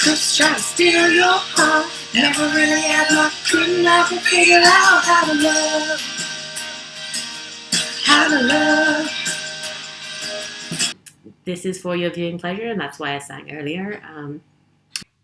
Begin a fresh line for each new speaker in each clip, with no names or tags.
Crooks try to steal your heart. Never really had luck, couldn't ever figure out how to love. How to love. This is for your viewing pleasure, and that's why I sang earlier.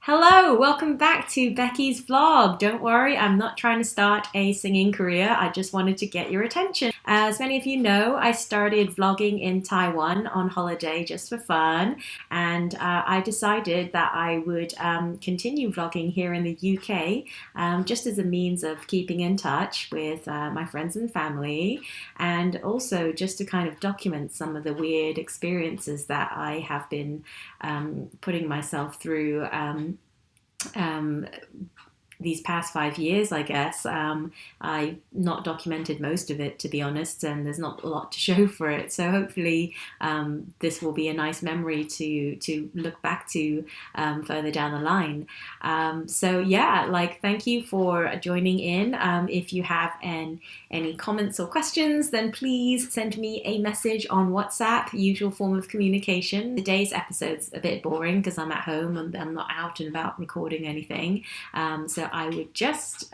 Hello, welcome back to Becky's vlog. Don't worry, I'm not trying to start a singing career. I just wanted to get your attention. As many of you know, I started vlogging in Taiwan on holiday just for fun, and I decided that I would continue vlogging here in the UK just as a means of keeping in touch with my friends and family, and also just to kind of document some of the weird experiences that I have been putting myself through these past 5 years, I guess. I've not documented most of it, to be honest, and there's not a lot to show for it. So hopefully this will be a nice memory to look back to further down the line. So yeah, thank you for joining in. If you have any comments or questions, then please send me a message on WhatsApp, usual form of communication. Today's episode's a bit boring because I'm at home and I'm not out and about recording anything. So I would just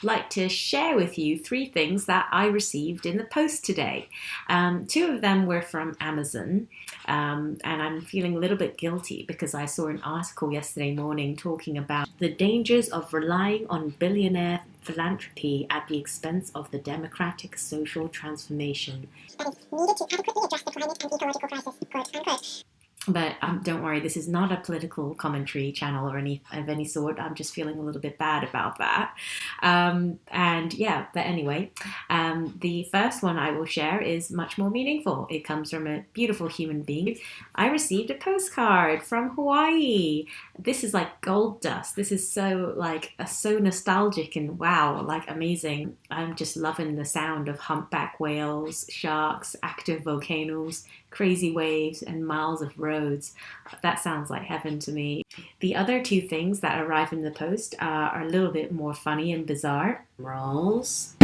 like to share with you 3 things that I received in the post today. 2 of them were from Amazon, and I'm feeling a little bit guilty because I saw an article yesterday morning talking about the dangers of relying on billionaire philanthropy at the expense of the democratic social transformation that is needed to adequately address the climate and ecological crisis, quote unquote. But don't worry, this is not a political commentary channel or any sort. I'm just feeling a little bit bad about that. And yeah, but anyway, the first one I will share is much more meaningful. It comes from a beautiful human being. I received a postcard from Hawaii. This is like gold dust. This is so so nostalgic and wow, amazing. I'm just loving the sound of humpback whales, sharks, active volcanoes, crazy waves, and miles of roads. That sounds like heaven to me. The other 2 things that arrive in the post are a little bit more funny and bizarre. Rolls.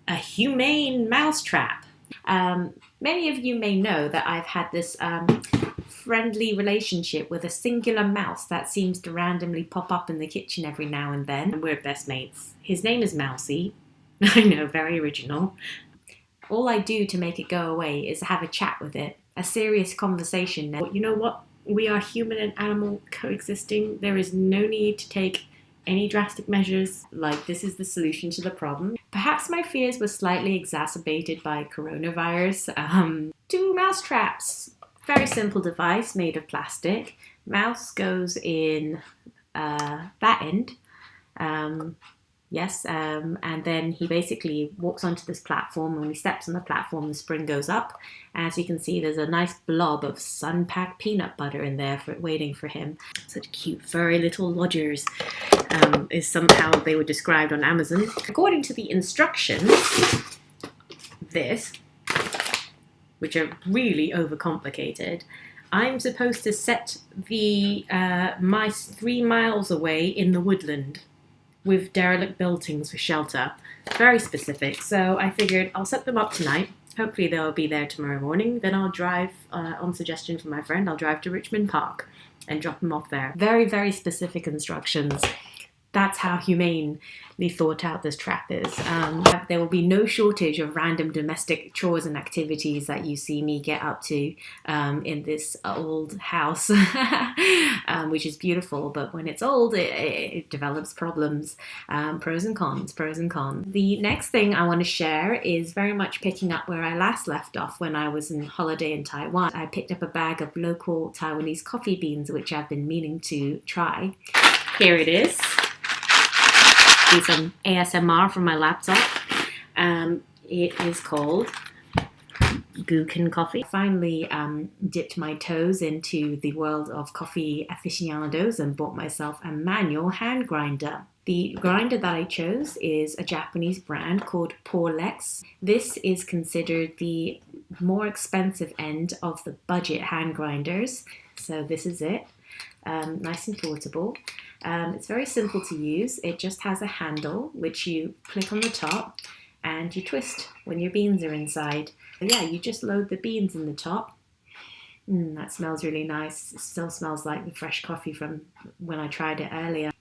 A humane mousetrap. Many of you may know that I've had this friendly relationship with a singular mouse that seems to randomly pop up in the kitchen every now and then. And we're best mates. His name is Mousy. I know, very original. All I do to make it go away is have a chat with it, a serious conversation. You know what? We are human and animal coexisting. There is no need to take any drastic measures. This is the solution to the problem. Perhaps my fears were slightly exacerbated by coronavirus. 2 mouse traps. Very simple device made of plastic. Mouse goes in that end. Yes, and then he basically walks onto this platform, and when he steps on the platform, the spring goes up. As you can see, there's a nice blob of sun-packed peanut butter in there waiting for him. Such cute, furry little lodgers, is somehow they were described on Amazon. According to the instructions, which are really overcomplicated, I'm supposed to set the mice 3 miles away in the woodland with derelict buildings for shelter. Very specific. So I figured I'll set them up tonight. Hopefully they'll be there tomorrow morning. Then I'll drive, on suggestion from my friend, I'll drive to Richmond Park and drop them off there. Very, very specific instructions. That's how humanely thought out this trap is. There will be no shortage of random domestic chores and activities that you see me get up to in this old house, which is beautiful, but when it's old, it develops problems. Pros and cons, pros and cons. The next thing I want to share is very much picking up where I last left off when I was on holiday in Taiwan. I picked up a bag of local Taiwanese coffee beans, which I've been meaning to try. Here it is. Do some ASMR from my laptop. It is called Guken Coffee. I finally dipped my toes into the world of coffee aficionados and bought myself a manual hand grinder. The grinder that I chose is a Japanese brand called Porlex. This is considered the more expensive end of the budget hand grinders. So this is it. Nice and portable. It's very simple to use. It just has a handle which you click on the top and you twist when your beans are inside. So yeah, you just load the beans in the top That smells really nice. It still smells like the fresh coffee from when I tried it earlier.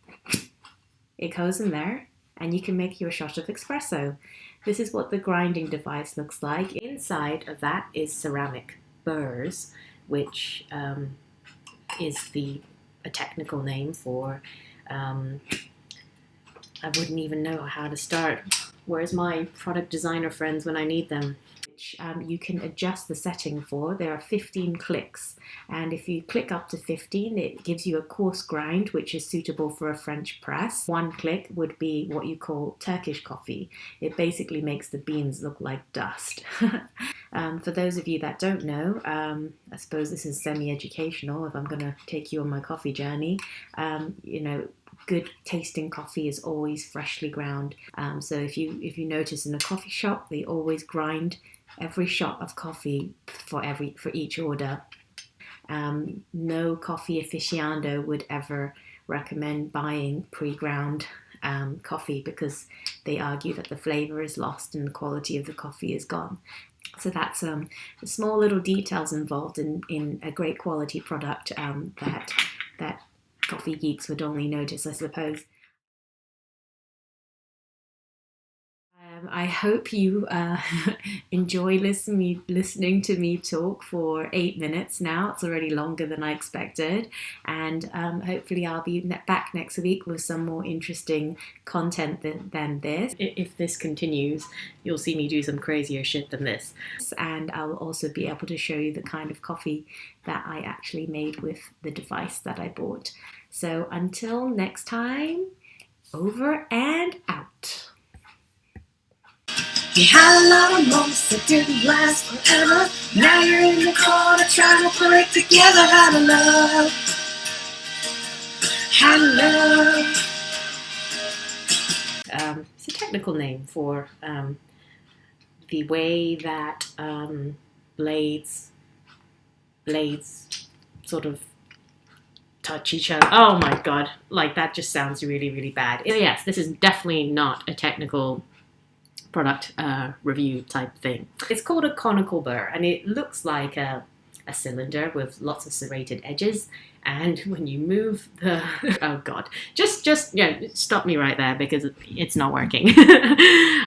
It goes in there and you can make your shot of espresso. This is what the grinding device looks like. Inside of that is ceramic burrs, which is a technical name for, I wouldn't even know how to start. Where's my product designer friends when I need them? You can adjust the setting for. There are 15 clicks, and if you click up to 15, it gives you a coarse grind, which is suitable for a French press. One click would be what you call Turkish coffee. It basically makes the beans look like dust. For those of you that don't know, I suppose this is semi-educational if I'm going to take you on my coffee journey. Good tasting coffee is always freshly ground. So if you notice in a coffee shop, they always grind every shot of coffee for each order. No coffee aficionado would ever recommend buying pre-ground coffee because they argue that the flavor is lost and the quality of the coffee is gone. So that's the small little details involved in a great quality product that coffee geeks would only notice, I suppose. I hope you enjoy listening to me talk for 8 minutes now. It's already longer than I expected. And hopefully I'll be back next week with some more interesting content than this. If this continues, you'll see me do some crazier shit than this. And I'll also be able to show you the kind of coffee that I actually made with the device that I bought. So until next time, over and out. You had a lot of moments that didn't last forever. Now you're in the corner trying to put it together. How to love, how to love. It's a technical name for the way that blades sort of touch each other. Oh my god, like that just sounds really, really bad. So yes, this is definitely not a technical product review type thing. It's called a conical burr, and it looks like a cylinder with lots of serrated edges. And when you move the oh god, just stop me right there because it's not working.